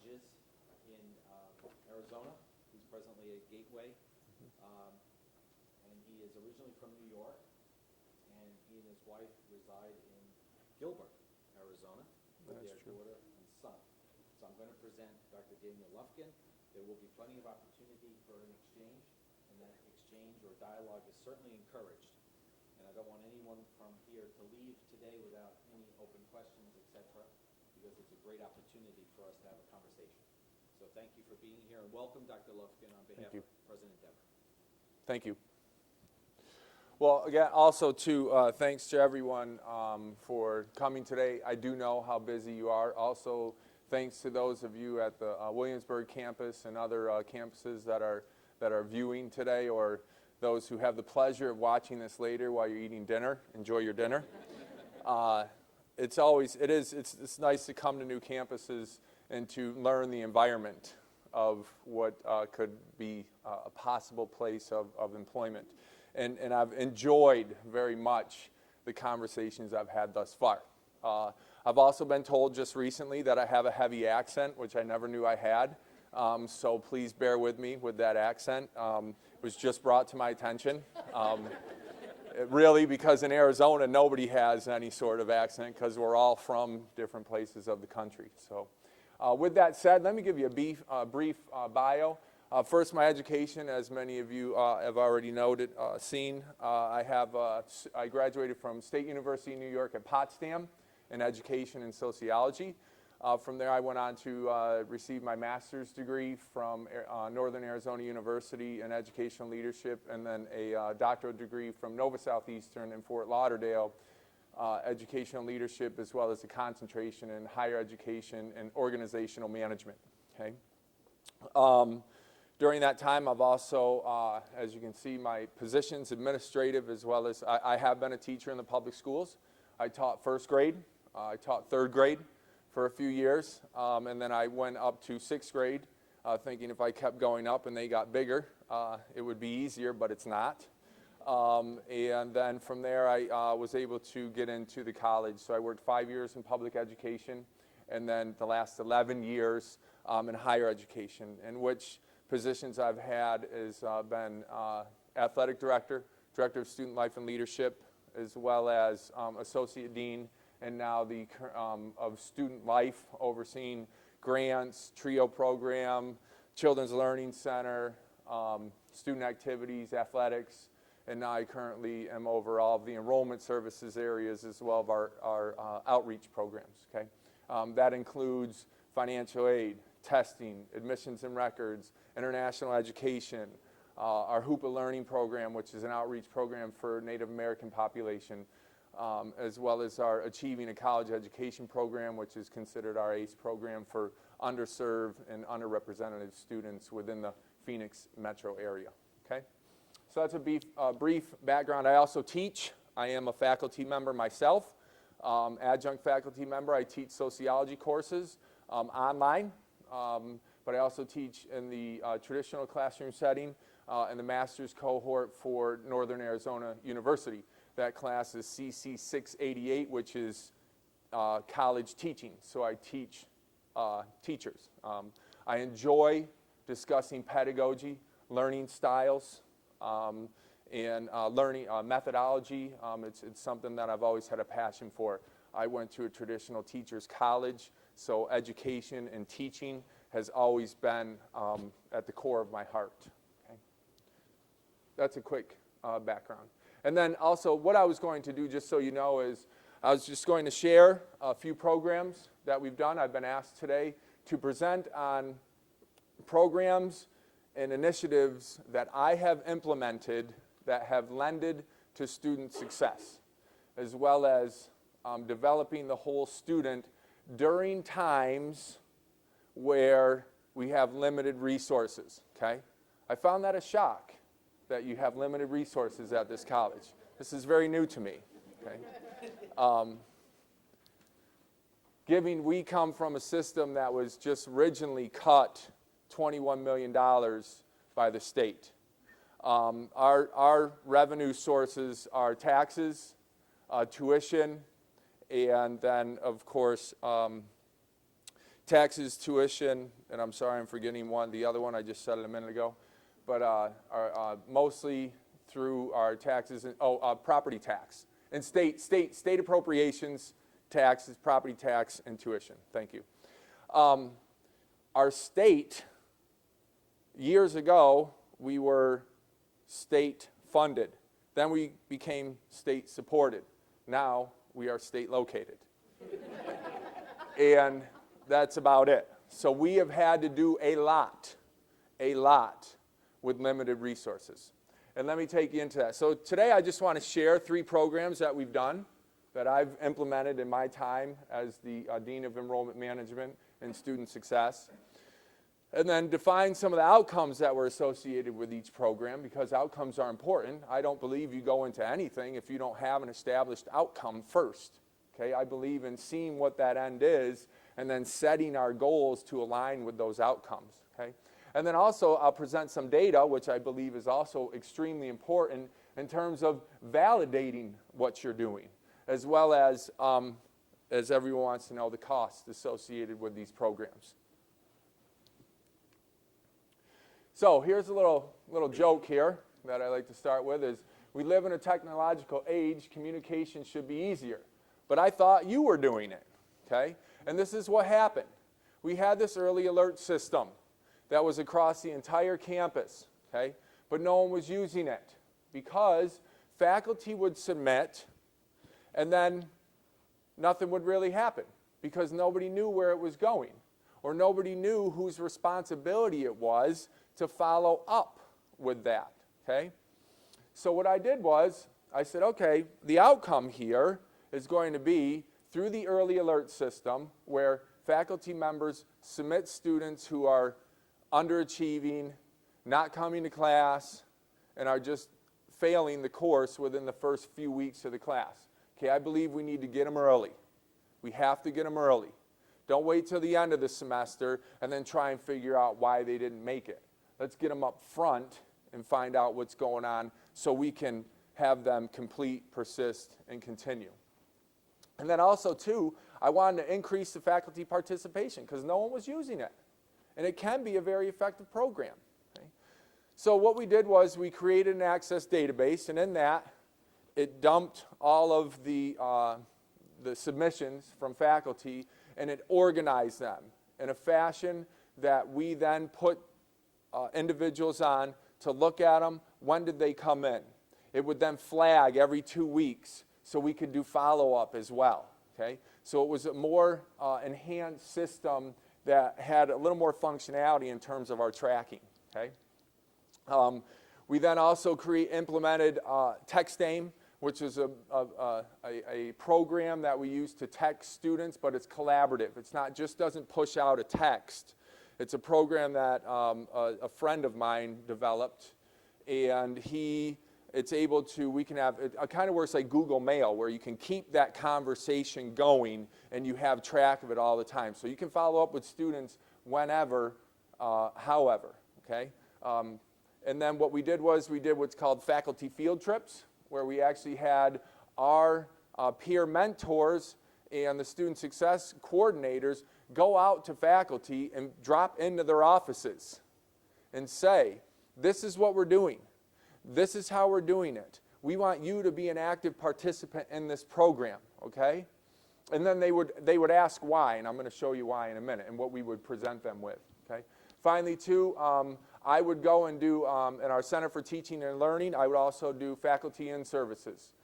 colleges in Arizona. He's presently at Gateway, and he is originally from New York, and he and his wife reside in Gilbert, Arizona, with their daughter and son. So I'm going to present Dr. Daniel Lufkin. There will be plenty of opportunity for an exchange, and that exchange or dialogue is certainly encouraged. And I don't want anyone from here to leave today without any open questions, etc., because it's a great opportunity for us to have a conversation. So thank you for being here, and welcome, Dr. Lufkin, on behalf of President Dever. Thank you. Well, again, also thanks to everyone for coming today. I do know how busy you are. Also, thanks to those of you at the Williamsburg campus and other campuses that are viewing today, or those who have the pleasure of watching this later while you're eating dinner. Enjoy your dinner. It's nice to come to new campuses and to learn the environment of what could be a possible place of employment. And I've enjoyed very much the conversations I've had thus far. I've also been told just recently that I have a heavy accent, which I never knew I had. So please bear with me with that accent. It was just brought to my attention. Really, because in Arizona, nobody has any sort of accent because we're all from different places of the country. So with that said, let me give you a brief bio. First, my education, as many of you have already seen. I graduated from State University of New York at Potsdam in education and sociology. From there, I went on to receive my master's degree from Northern Arizona University in educational leadership, and then a doctoral degree from Nova Southeastern in Fort Lauderdale, educational leadership, as well as a concentration in higher education and organizational management. Okay. During that time, I've also, as you can see, my positions administrative, as well as I have been a teacher in the public schools. I taught first grade, I taught third grade for a few years, and then I went up to sixth grade, thinking if I kept going up and they got bigger, it would be easier, but it's not. And then from there, I was able to get into the college. So I worked 5 years in public education, and then the last 11 years in higher education, in which positions I've had has been athletic director, director of student life and leadership, as well as associate dean, and now the of student life, overseeing grants, TRIO program, Children's Learning Center, student activities, athletics, and now I currently am over all of the enrollment services areas, as well as our outreach programs. Okay, that includes financial aid, testing, admissions and records, international education, our HOOPA learning program, which is an outreach program for Native American population, as well as our Achieving a College Education program, which is considered our ACE program for underserved and underrepresented students within the Phoenix metro area. Okay, so that's a brief background. I also teach. I am a faculty member myself, adjunct faculty member. I teach sociology courses online. But I also teach in the traditional classroom setting in the master's cohort for Northern Arizona University. That class is CC 688, which is college teaching. So I teach teachers. I enjoy discussing pedagogy, learning styles, and learning methodology. It's something that I've always had a passion for. I went to a traditional teacher's college, so education and teaching has always been at the core of my heart. Okay? That's a quick background. And then also what I was going to do, just so you know, is I was just going to share a few programs that we've done. I've been asked today to present on programs and initiatives that I have implemented that have lended to student success, as well as developing the whole student during times where we have limited resources. Okay? I found that a shock that you have limited resources at this college. This is very new to me. Okay? We come from a system that was just originally cut $21 million by the state. Our revenue sources are taxes, tuition, and then, of course, taxes, tuition, and I'm sorry I'm forgetting one. The other one I just said it a minute ago. But are mostly through our taxes, and, property tax. And state appropriations, taxes, property tax, and tuition. Thank you. Our state, years ago, we were state funded. Then we became state supported. Now we are state located. And that's about it. So we have had to do a lot with limited resources. And let me take you into that. So today I just want to share 3 programs that we've done, that I've implemented in my time as the Dean of Enrollment Management and Student Success. And then define some of the outcomes that were associated with each program, because outcomes are important. I don't believe you go into anything if you don't have an established outcome first. Okay? I believe in seeing what that end is and then setting our goals to align with those outcomes. Okay? And then also I'll present some data, which I believe is also extremely important in terms of validating what you're doing, as well as everyone wants to know, the cost associated with these programs. So here's a little joke here that I like to start with is, we live in a technological age, communication should be easier. But I thought you were doing it, okay? And this is what happened. We had this early alert system that was across the entire campus, okay? But no one was using it because faculty would submit and then nothing would really happen because nobody knew where it was going, or nobody knew whose responsibility it was to follow up with that, okay? So what I did was, I said, okay, the outcome here is going to be through the early alert system, where faculty members submit students who are underachieving, not coming to class, and are just failing the course within the first few weeks of the class. Okay, I believe we need to get them early. We have to get them early. Don't wait till the end of the semester and then try and figure out why they didn't make it. Let's get them up front and find out what's going on so we can have them complete, persist, and continue. And then also, too, I wanted to increase the faculty participation because no one was using it. And it can be a very effective program. Okay? So what we did was we created an access database, and in that, it dumped all of the submissions from faculty, and it organized them in a fashion that we then put individuals on to look at them. When did they come in? It would then flag every 2 weeks so we could do follow-up as well. Okay? So it was a more enhanced system that had a little more functionality in terms of our tracking. Okay? We then also implemented TextAim, which is a program that we use to text students, but it's collaborative. It's not just doesn't push out a text. It's a program that a friend of mine developed, and it's able to, we can have, it kind of works like Google Mail, where you can keep that conversation going and you have track of it all the time. So you can follow up with students whenever, however, okay? And then what we did was we did what's called faculty field trips, where we actually had our peer mentors and the student success coordinators go out to faculty and drop into their offices and say, this is what we're doing. This is how we're doing it. We want you to be an active participant in this program, okay? And then they would ask why, and I'm going to show you why in a minute, and what we would present them with, okay? Finally, too, I would go and do, in our Center for Teaching and Learning, I would also do faculty and services.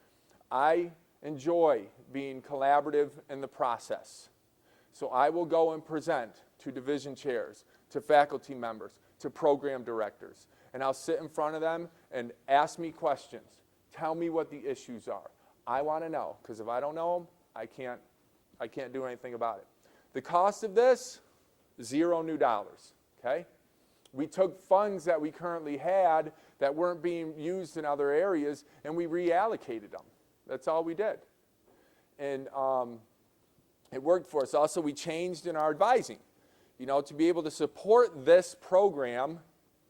I enjoy being collaborative in the process. So I will go and present to division chairs, to faculty members, to program directors. And I'll sit in front of them and ask me questions. Tell me what the issues are. I want to know, because if I don't know them, I can't do anything about it. The cost of this, $0 new, okay? We took funds that we currently had that weren't being used in other areas, and we reallocated them. That's all we did. And it worked for us. Also, we changed in our advising. You know, to be able to support this program,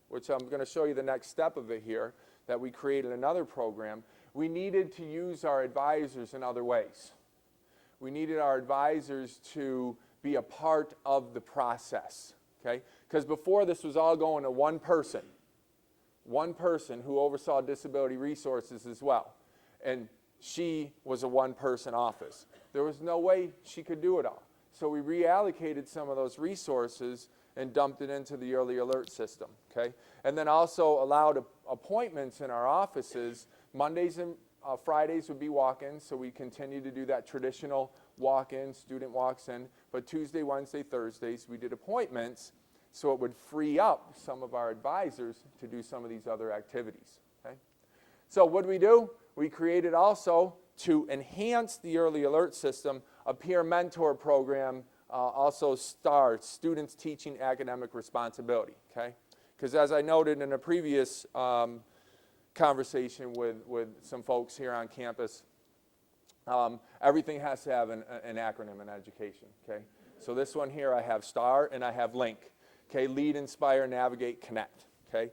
which I'm going to show you the next step of it here, that we created another program, we needed to use our advisors in other ways. We needed our advisors to be a part of the process, okay? Because before this was all going to one person who oversaw disability resources as well. And she was a one-person office. There was no way she could do it all. So we reallocated some of those resources and dumped it into the early alert system, okay? And then also allowed appointments in our offices. Mondays and Fridays would be walk-ins, so we continue to do that traditional walk-in, student walks in. But Tuesday, Wednesday, Thursdays, we did appointments, so it would free up some of our advisors to do some of these other activities, okay? So what do? We created also, to enhance the early alert system, a peer mentor program, also STAR, Students Teaching Academic Responsibility, okay? Because as I noted in a previous conversation with some folks here on campus, everything has to have an acronym in education, okay? So this one here, I have STAR and I have LINK, okay? Lead, Inspire, Navigate, Connect, okay?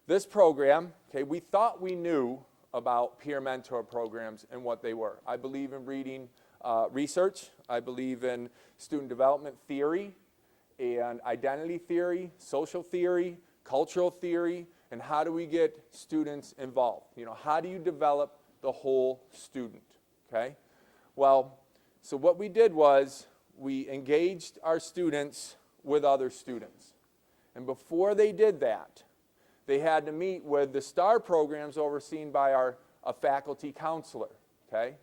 This program, okay, we thought we knew about peer mentor programs and what they were. I believe in reading research. I believe in student development theory and identity theory, social theory, cultural theory, and how do we get students involved? You know, how do you develop the whole student, okay? Well, so what we did was we engaged our students with other students. And before they did that, they had to meet with the STAR programs overseen by a faculty counselor, okay?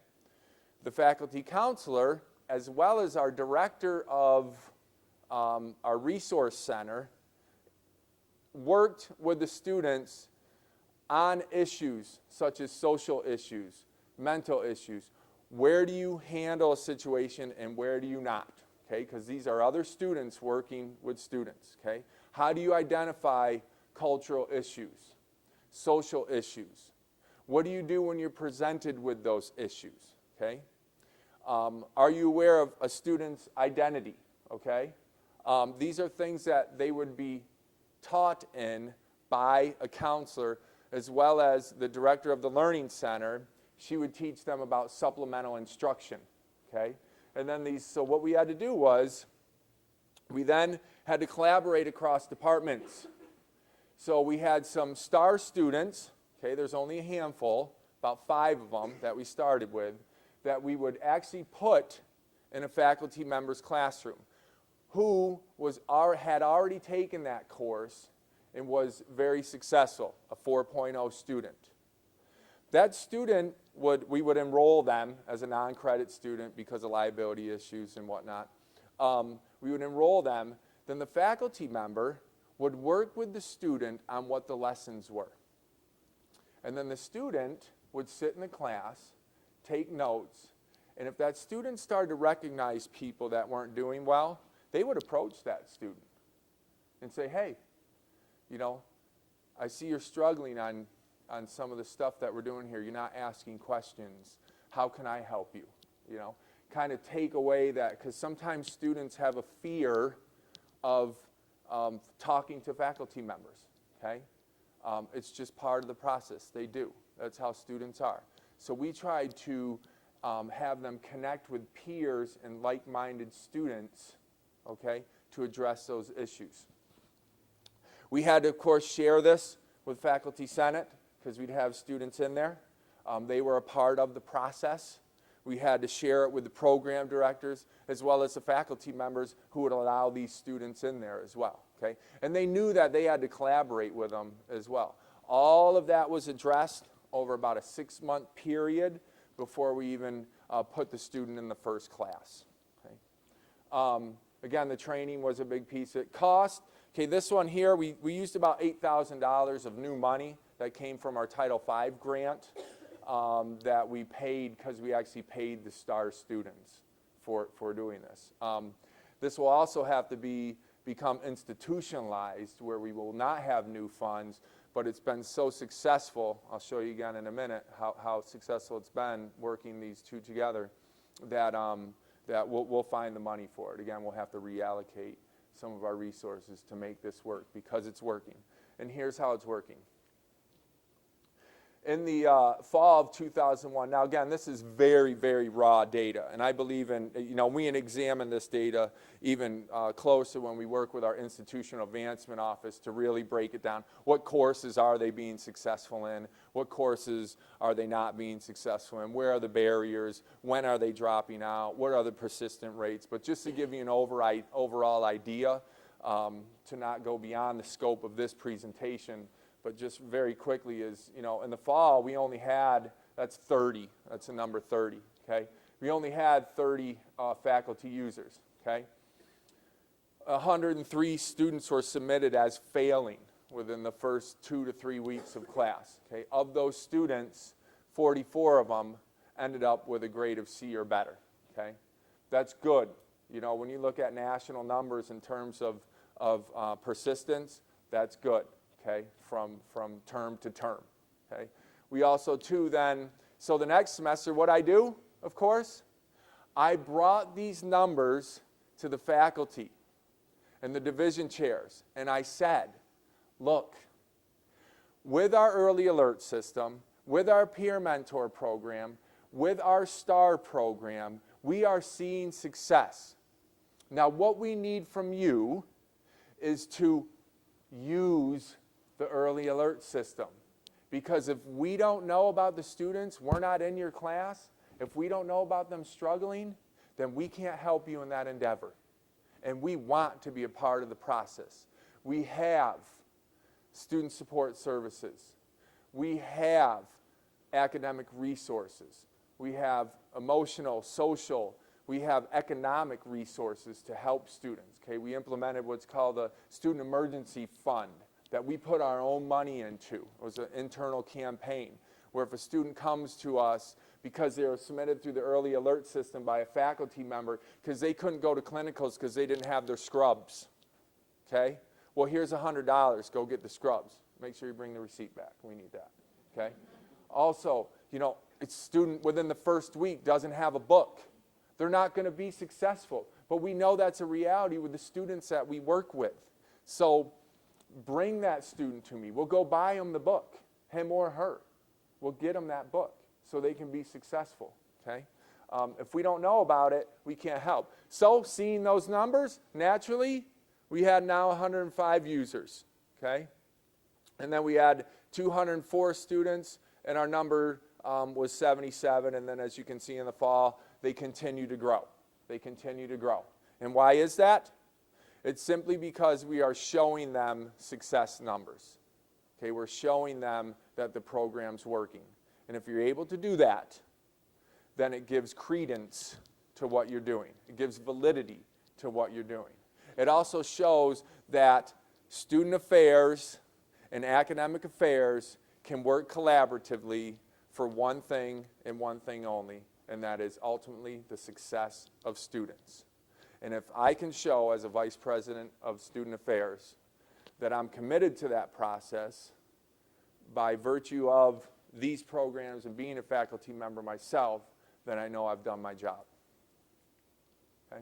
The faculty counselor, as well as our director of our resource center, worked with the students on issues such as social issues, mental issues. Where do you handle a situation and where do you not, okay? Because these are other students working with students, okay? How do you identify cultural issues, social issues? What do you do when you're presented with those issues, okay? Are you aware of a student's identity, okay? These are things that they would be taught in by a counselor, as well as the director of the learning center. She would teach them about supplemental instruction, okay? And then so what we had to do was, we then had to collaborate across departments. So we had some STAR students, okay, there's only a handful, about 5 of them that we started with, that we would actually put in a faculty member's classroom who had already taken that course and was very successful, a 4.0 student. That student, we would enroll them as a non-credit student because of liability issues and whatnot. We would enroll them. Then the faculty member would work with the student on what the lessons were. And then the student would sit in the class, take notes, and if that student started to recognize people that weren't doing well, they would approach that student and say, hey, you know, I see you're struggling on some of the stuff that we're doing here. You're not asking questions. How can I help you? You know, kind of take away that, because sometimes students have a fear of talking to faculty members, okay? It's just part of the process. They do. That's how students are. So we tried to have them connect with peers and like-minded students, okay, to address those issues. We had to, of course, share this with Faculty Senate because we'd have students in there. They were a part of the process. We had to share it with the program directors as well as the faculty members who would allow these students in there as well, okay? And they knew that they had to collaborate with them as well. All of that was addressed over about a 6-month period before we even put the student in the first class, okay? Again, the training was a big piece of it. Cost, okay, this one here, we used about $8,000 of new money that came from our Title V grant that we paid because we actually paid the STAR students for doing this. This will also have to become institutionalized where we will not have new funds, but it's been so successful, I'll show you again in a minute how successful it's been working these two together, that we'll find the money for it. Again, we'll have to reallocate some of our resources to make this work because it's working. And here's how it's working. In the fall of 2001, now again, this is very, very raw data, and I believe in, we examine this data even closer when we work with our institutional advancement office to really break it down. What courses are they being successful in? What courses are they not being successful in? Where are the barriers? When are they dropping out? What are the persistent rates? But just to give you an overall idea, to not go beyond the scope of this presentation, but just very quickly is, in the fall, we only had, that's 30, that's the number 30, okay? We only had 30 faculty users, okay? 103 students were submitted as failing within the first 2 to 3 weeks of class, okay? Of those students, 44 of them ended up with a grade of C or better, okay? That's good. When you look at national numbers in terms of persistence, that's good. Okay, from term to term, okay? We also, too, then, so the next semester, what I do, of course, I brought these numbers to the faculty and the division chairs, and I said, look, with our early alert system, with our peer mentor program, with our STAR program, we are seeing success. Now, what we need from you is to use the early alert system. Because if we don't know about the students, we're not in your class, if we don't know about them struggling, then we can't help you in that endeavor. And we want to be a part of the process. We have student support services. We have academic resources. We have emotional, social, we have economic resources to help students. Okay? We implemented what's called a Student Emergency Fund that we put our own money into. It was an internal campaign where if a student comes to us because they were submitted through the early alert system by a faculty member because they couldn't go to clinicals because they didn't have their scrubs, okay? Well, here's $100. Go get the scrubs. Make sure you bring the receipt back. We need that, okay? Also, a student within the first week doesn't have a book. They're not going to be successful. But we know that's a reality with the students that we work with. So bring that student to me. We'll go buy them the book, him or her. We'll get them that book so they can be successful, okay? If we don't know about it, we can't help. So seeing those numbers, naturally, we had now 105 users, okay? And then we had 204 students, and our number was 77. And then as you can see in the fall, they continue to grow. They continue to grow. And why is that? It's simply because we are showing them success numbers. Okay, we're showing them that the program's working. And if you're able to do that, then it gives credence to what you're doing. It gives validity to what you're doing. It also shows that student affairs and academic affairs can work collaboratively for one thing and one thing only, and that is ultimately the success of students. And if I can show as a vice president of student affairs that I'm committed to that process by virtue of these programs and being a faculty member myself, then I know I've done my job. Okay?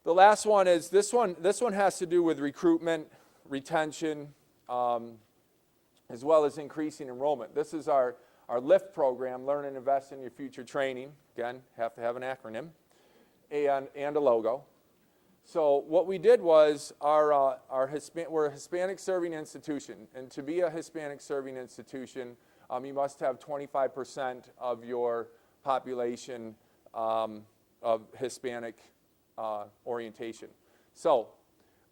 The last one is this one has to do with recruitment, retention, as well as increasing enrollment. This is our LIFT program, Learn and Invest in Your Future Training. Again, have to have an acronym. And a logo. So what we did was we're a Hispanic serving institution, and to be a Hispanic serving institution, you must have 25% of your population of Hispanic orientation. So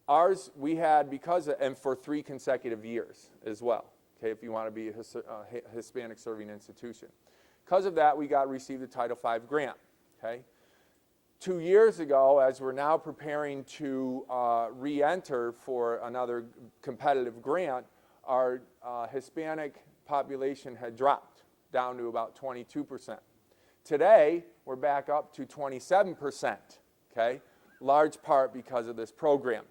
ours we had and for 3 consecutive years as well. Okay, if you want to be a Hispanic serving institution, because of that we received a Title V grant. Okay. 2 years ago, as we're now preparing to re-enter for another competitive grant, our Hispanic population had dropped down to about 22%. Today, we're back up to 27%, okay? Large part because of this program,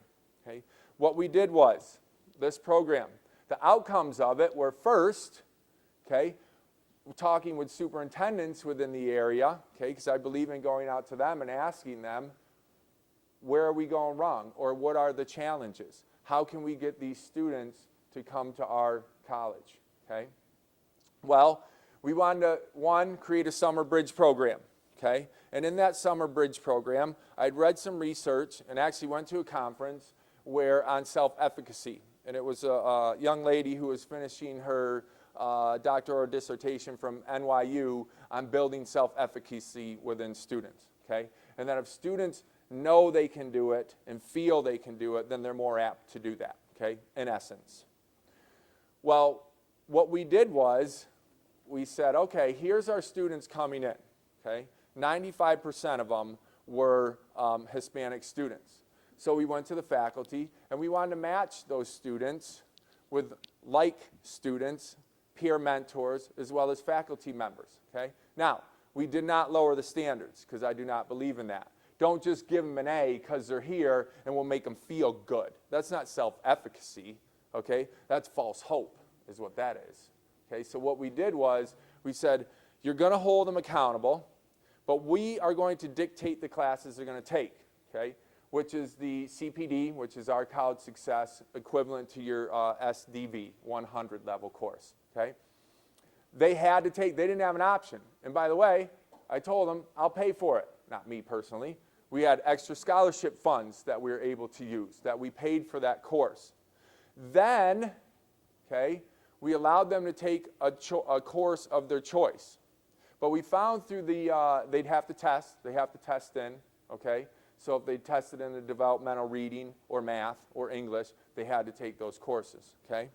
okay? What we did was, this program, the outcomes of it were first, okay, talking with superintendents within the area, okay, because I believe in going out to them and asking them, where are we going wrong, or what are the challenges? How can we get these students to come to our college, okay? Well, we wanted to, one, create a summer bridge program, okay? And in that summer bridge program, I'd read some research and actually went to a conference where on self-efficacy. And it was a young lady who was finishing her doctoral dissertation from NYU on building self-efficacy within students, okay? And that if students know they can do it and feel they can do it, then they're more apt to do that, okay, in essence. Well, what we did was we said, okay, here's our students coming in, okay? 95% of them were Hispanic students. So we went to the faculty, and we wanted to match those students with like students, peer mentors, as well as faculty members, okay? Now, we did not lower the standards, because I do not believe in that. Don't just give them an A because they're here, and we'll make them feel good. That's not self-efficacy, okay? That's false hope, is what that is. Okay, so what we did was we said, you're going to hold them accountable, but we are going to dictate the classes they're going to take, okay, which is the CPD, which is our college success, equivalent to your SDV, 100 level course, okay? They had to take, they didn't have an option. And by the way, I told them, I'll pay for it. Not me personally. We had extra scholarship funds that we were able to use, that we paid for that course. Then, okay, we allowed them to take a course of their choice. But we found through the, they'd have to test in, okay? So if they tested in the developmental reading or math or English, they had to take those courses, okay?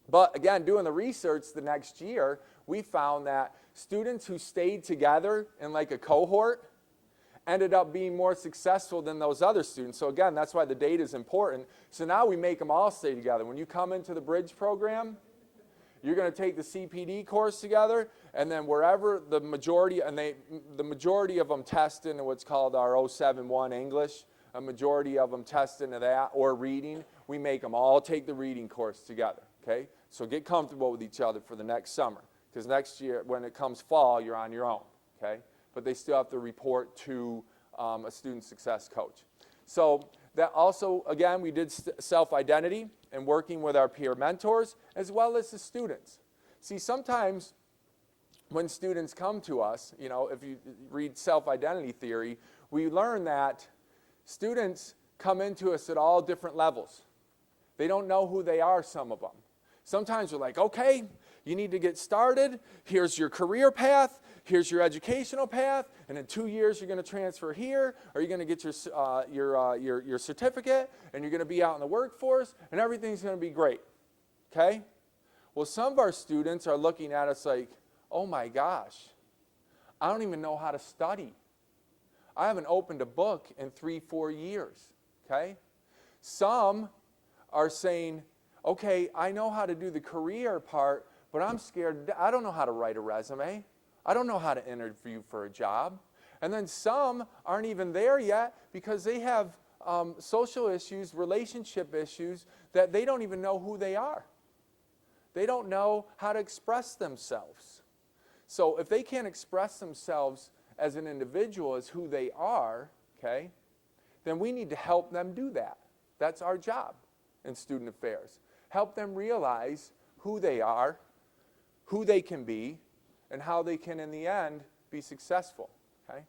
But again, doing the research the next year, we found that students who stayed together in like a cohort ended up being more successful than those other students. So again, that's why the data is important. So now we make them all stay together. When you come into the bridge program, you're going to take the CPD course together, and then wherever the majority, the majority of them test into what's called our 071 English, a majority of them test into that, or reading, we make them all take the reading course together, okay? So get comfortable with each other for the next summer, because next year, when it comes fall, you're on your own, okay? But they still have to report to a student success coach. So that also, again, we did self-identity and working with our peer mentors as well as the students. See, sometimes when students come to us, you know, if you read self-identity theory, we learn that students come into us at all different levels. They don't know who they are, some of them. Sometimes we're like, okay, you need to get started. Here's your career path. Here's your educational path. And in 2 years, you're going to transfer here, or you're going to get your certificate, and you're going to be out in the workforce, and everything's going to be great. Okay? Well, some of our students are looking at us like, oh my gosh, I don't even know how to study. I haven't opened a book in 3-4 years. Okay? Some are saying, okay, I know how to do the career part, but I'm scared. I don't know how to write a resume. I don't know how to interview for a job. And then some aren't even there yet because they have social issues, relationship issues, that they don't even know who they are. They don't know how to express themselves. So if they can't express themselves as an individual, as who they are, okay, then we need to help them do that. That's our job in student affairs. Help them realize who they are, who they can be, and how they can, in the end, be successful, okay?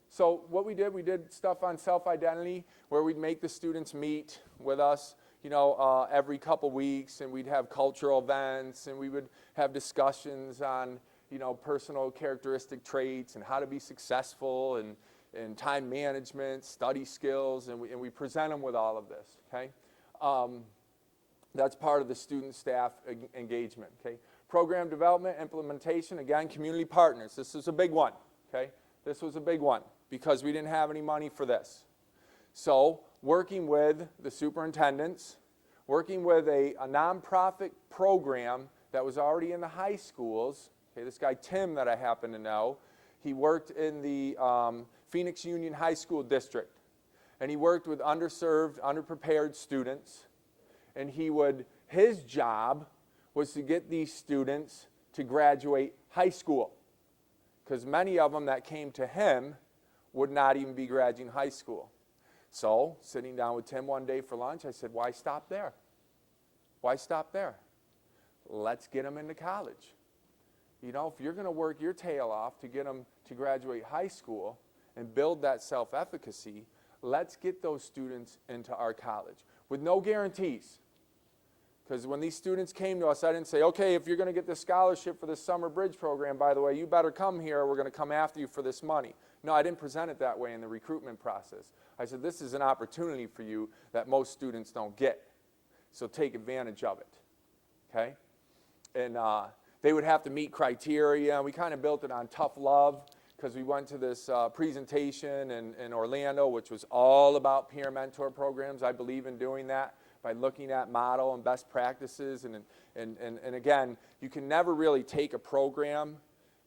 So what we did stuff on self-identity where we'd make the students meet with us, you know, every couple weeks, and we'd have cultural events, and we would have discussions on, you know, personal characteristic traits and how to be successful, and time management, study skills, and we present them with all of this, okay? That's part of the student staff engagement, okay? Program development, implementation, again, community partners. This is a big one, okay? This was a big one because we didn't have any money for this. So working with the superintendents, working with a nonprofit program that was already in the high schools. Okay, this guy Tim that I happen to know, he worked in the Phoenix Union High School District. And he worked with underserved, underprepared students. And his job was to get these students to graduate high school. Because many of them that came to him would not even be graduating high school. So, sitting down with Tim one day for lunch, I said, why stop there? Why stop there? Let's get them into college. You know, if you're going to work your tail off to get them to graduate high school and build that self-efficacy, let's get those students into our college with no guarantees. Because when these students came to us, I didn't say, okay, if you're going to get this scholarship for this summer bridge program, by the way, you better come here, or we're going to come after you for this money. No, I didn't present it that way in the recruitment process. I said, this is an opportunity for you that most students don't get. So take advantage of it, okay? And they would have to meet criteria. We kind of built it on tough love, because we went to this presentation in Orlando, which was all about peer mentor programs. I believe in doing that by looking at model and best practices. And again, you can never really take a program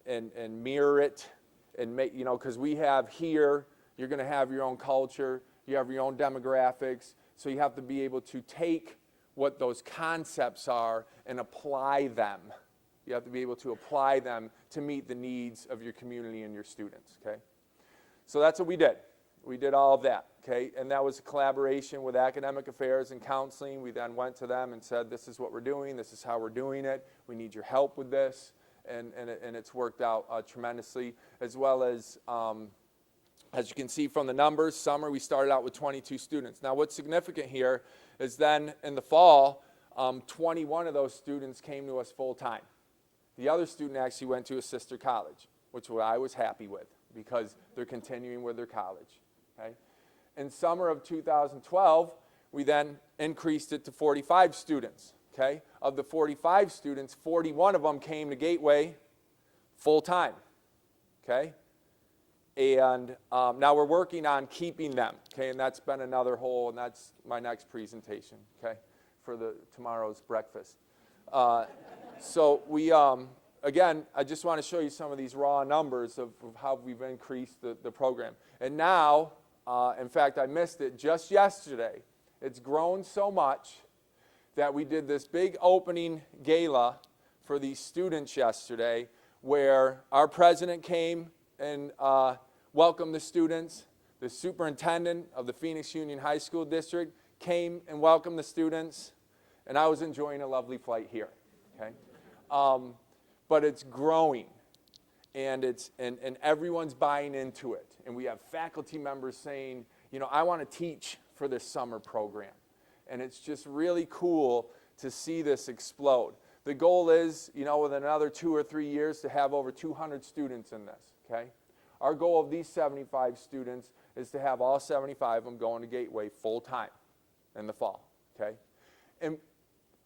and mirror it and make, you know, because we have here, you're going to have your own culture, you have your own demographics, so you have to be able to take what those concepts are and apply them. You have to be able to apply them to meet the needs of your community and your students, okay? So that's what we did. We did all of that, okay? And that was a collaboration with academic affairs and counseling. We then went to them and said, this is what we're doing, this is how we're doing it, we need your help with this, and it's worked out tremendously, as well as you can see from the numbers, summer we started out with 22 students. Now what's significant here is then in the fall, 21 of those students came to us full time. The other student actually went to a sister college, which I was happy with, because they're continuing with their college. Okay? In summer of 2012, we then increased it to 45 students. Okay? Of the 45 students, 41 of them came to Gateway full time. Okay? And now we're working on keeping them. Okay? And that's been another whole, and that's my next presentation. Okay? For tomorrow's breakfast. So we, again, I just want to show you some of these raw numbers of how we've increased the program. And now, in fact, I missed it just yesterday. It's grown so much that we did this big opening gala for these students yesterday, where our president came and welcomed the students. The superintendent of the Phoenix Union High School District came and welcomed the students. And I was enjoying a lovely flight here. Okay? But it's growing, and everyone's buying into it. And we have faculty members saying, you know, I want to teach for this summer program. And it's just really cool to see this explode. The goal is, you know, within another 2 or 3 years to have over 200 students in this, okay? Our goal of these 75 students is to have all 75 of them going to Gateway full time in the fall, okay? And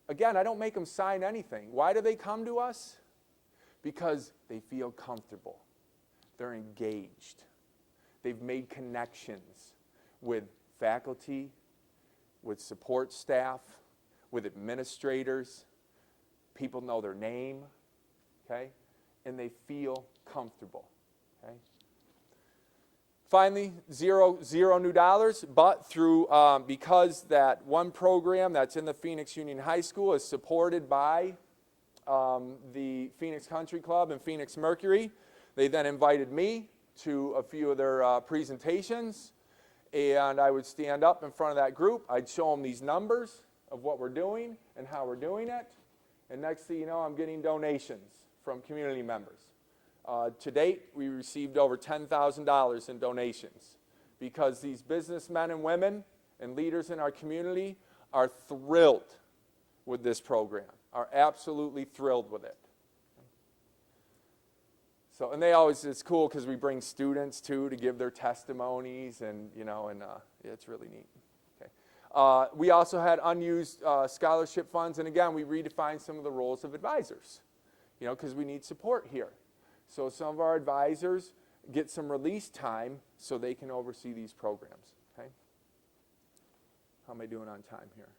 again, I don't make them sign anything. Why do they come to us? Because they feel comfortable. They're engaged. They've made connections with faculty, with support staff, with administrators. People know their name, okay? And they feel comfortable, okay? Finally, zero new dollars, but through, because that one program that's in the Phoenix Union High School is supported by the Phoenix Country Club and Phoenix Mercury, they then invited me to a few of their presentations, and I would stand up in front of that group. I'd show them these numbers of what we're doing and how we're doing it, and next thing you know, I'm getting donations from community members. To date, we received over $10,000 in donations, because these businessmen and women and leaders in our community are thrilled with this program, are absolutely thrilled with it. So, and they always, it's cool because we bring students too to give their testimonies, and you know, and yeah, it's really neat. Okay. We also had unused scholarship funds, and again, we redefined some of the roles of advisors, you know, because we need support here. So some of our advisors get some release time so they can oversee these programs. Okay. How am I doing on time here?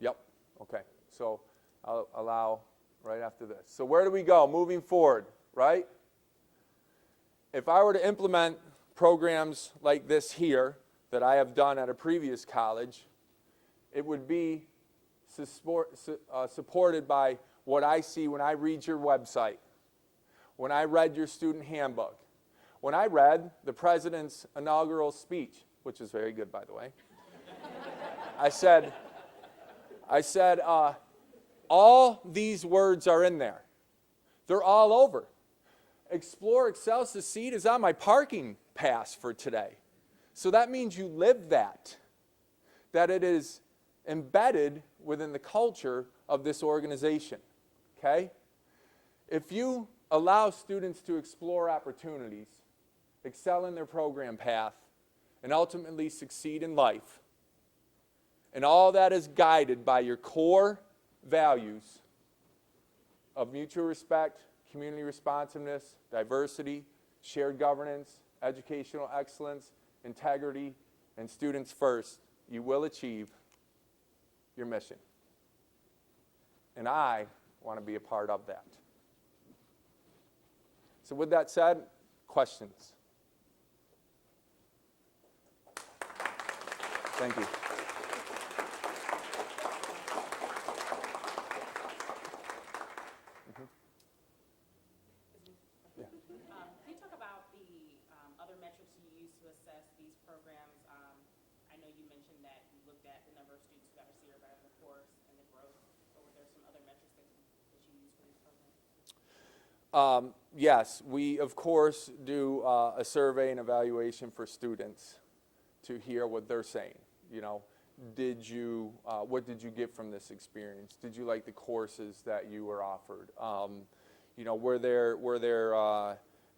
Yep. Okay. So I'll allow right after this. So where do we go moving forward, right? If I were to implement programs like this here that I have done at a previous college, it would be supported by what I see when I read your website, when I read your student handbook, when I read the president's inaugural speech, which is very good, by the way. I said, all these words are in there. They're all over. Explore, excel, succeed is on my parking pass for today. So that means you live that it is embedded within the culture of this organization, okay? If you allow students to explore opportunities, excel in their program path, and ultimately succeed in life, and all that is guided by your core values of mutual respect, community responsiveness, diversity, shared governance, educational excellence, integrity, and students first, you will achieve your mission. And I want to be a part of that. So with that said, questions? Thank you. Can you talk about the other metrics you use to assess these programs? I know you mentioned that you looked at the number of students who got a C or better in the course and the growth, but were there some other metrics that you use for these programs? Yes, we of course do a survey and evaluation for students to hear what they're saying. You know, what did you get from this experience? Did you like the courses that you were offered? You know, were there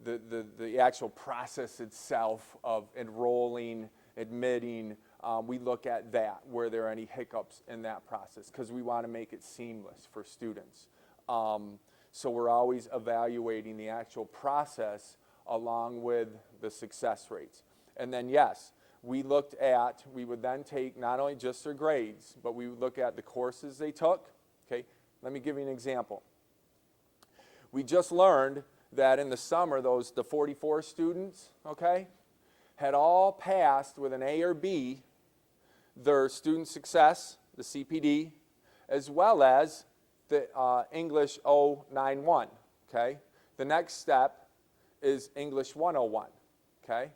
the actual process itself of enrolling, admitting, we look at that. Were there any hiccups in that process? Because we want to make it seamless for students. So we're always evaluating the actual process along with the success rates. And then yes, we would then take not only just their grades, but we would look at the courses they took. Okay, let me give you an example. We just learned that in the summer, the 44 students, okay, had all passed with an A or B their student success, the CPD, as well as the English 091, okay? The next step is English 101, okay?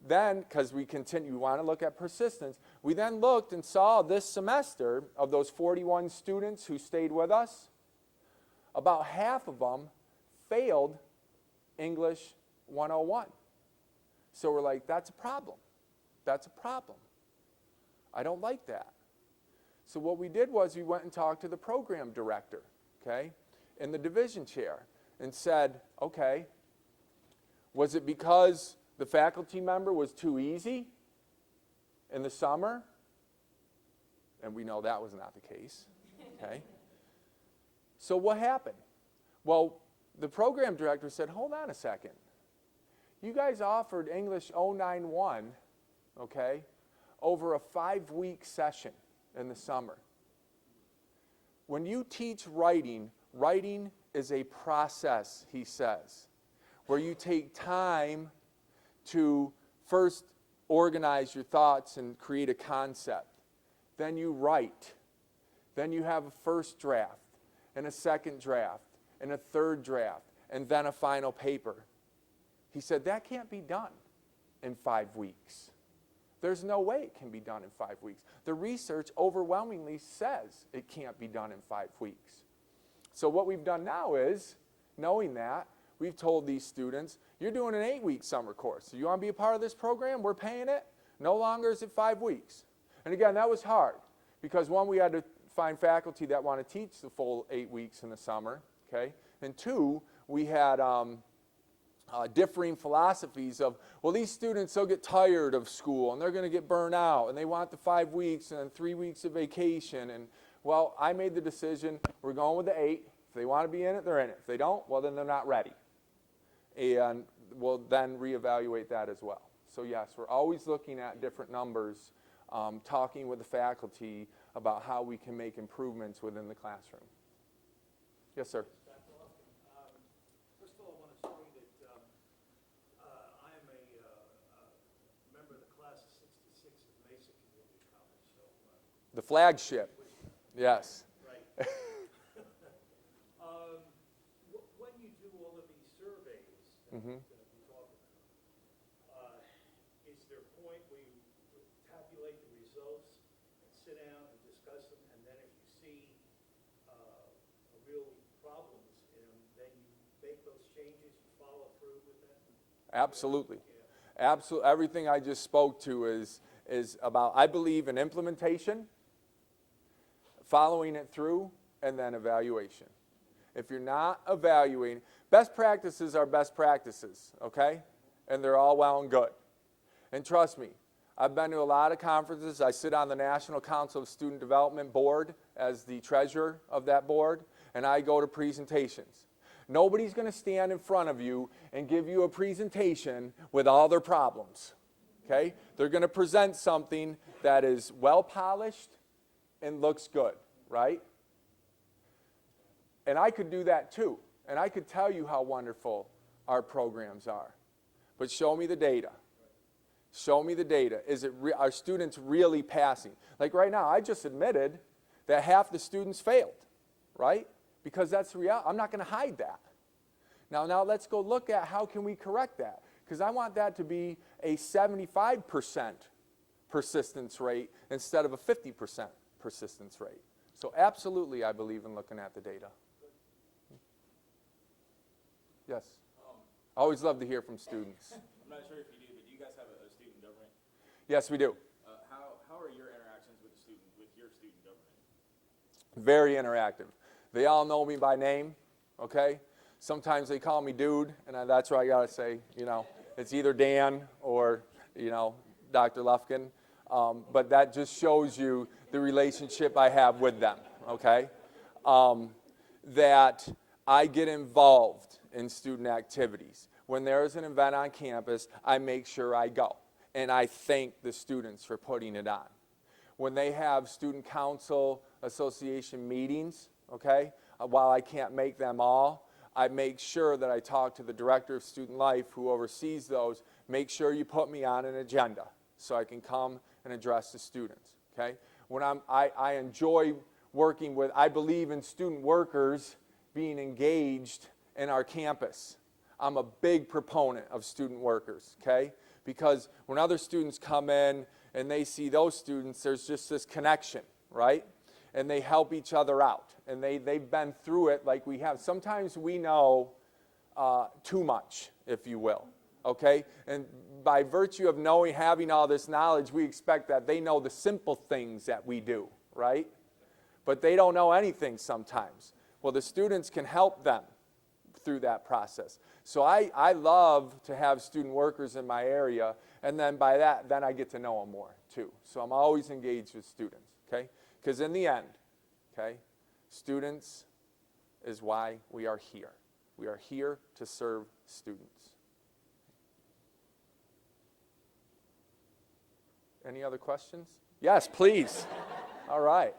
Then, because we want to look at persistence, we then looked and saw this semester of those 41 students who stayed with us, about half of them failed English 101. So we're like, that's a problem. That's a problem. I don't like that. So what we did was we went and talked to the program director, okay, and the division chair, and said, okay, was it because the faculty member was too easy in the summer? And we know that was not the case, okay? So what happened? Well, the program director said, hold on a second. You guys offered English 091, okay, over a 5-week session in the summer. When you teach writing, writing is a process, he says, where you take time to first organize your thoughts and create a concept. Then you write. Then you have a first draft and a second draft and a third draft and then a final paper. He said that can't be done in 5 weeks. There's no way it can be done in 5 weeks. The research overwhelmingly says it can't be done in 5 weeks. So what we've done now is, knowing that, we've told these students, you're doing an 8-week summer course. So you want to be a part of this program? We're paying it. No longer is it 5 weeks. And again, that was hard because one, we had to find faculty that want to teach the full 8 weeks in the summer, okay? And two, we had differing philosophies of, well, these students, they'll get tired of school and they're going to get burned out and they want the 5 weeks and 3 weeks of vacation. And well, I made the decision, we're going with the 8. If they want to be in it, they're in it. If they don't, well, then they're not ready. And we'll then reevaluate that as well. So yes, we're always looking at different numbers, talking with the faculty about how we can make improvements within the classroom. Yes, sir. First of all, I want to tell you that I am a member of the class of '66 at Mesa Community College. So The flagship. Yes. right. When you do all of these surveys that we're going to be talking about, is there a point where you tabulate the results and sit down and discuss them, and then if you see real problems in them, then you Absolutely. Absolutely. Everything I just spoke to is about, I believe in implementation, following it through, and then evaluation. If you're not evaluating, best practices are best practices, okay? And they're all well and good. And trust me, I've been to a lot of conferences. I sit on the National Council of Student Development Board as the treasurer of that board, and I go to presentations. Nobody's going to stand in front of you and give you a presentation with all their problems, okay? They're going to present something that is well polished and looks good, right? And I could do that too, and I could tell you how wonderful our programs are. But show me the data. Show me the data. Are students really passing? Like right now, I just admitted that half the students failed, right? Because that's the reality. I'm not going to hide that. Now let's go look at how can we correct that. Because I want that to be a 75% persistence rate instead of a 50% persistence rate. So absolutely, I believe in looking at the data. Yes. I always love to hear from students. I'm not sure if you do, but do you guys have a student government? Yes, we do. How are your interactions with your student government? Very interactive. They all know me by name, okay? Sometimes they call me dude, and that's where I got to say, it's either Dan or, Dr. Lufkin. But that just shows you the relationship I have with them, okay? That I get involved in student activities. When there is an event on campus, I make sure I go. And I thank the students for putting it on. When they have student council association meetings, okay, while I can't make them all, I make sure that I talk to the director of student life who oversees those. Make sure you put me on an agenda so I can come and address the students, okay? When I enjoy working with, I believe in student workers being engaged in our campus. I'm a big proponent of student workers, okay? Because when other students come in and they see those students, there's just this connection, right? And they help each other out. And they've been through it like we have. Sometimes we know too much, if you will, okay? And by virtue of having all this knowledge, we expect that they know the simple things that we do, right? But they don't know anything sometimes. Well, the students can help them through that process. So I love to have student workers in my area, and then by that, then I get to know them more too. So I'm always engaged with students, okay? Because in the end, okay, students is why we are here. We are here to serve students. Any other questions? Yes, please. All right.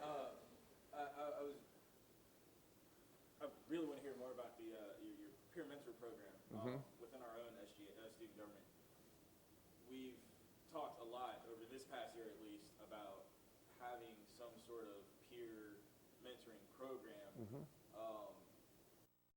I really want to hear more about your peer mentor program within our own student government. We've talked a lot over this past year, at least, about having some sort of peer mentoring program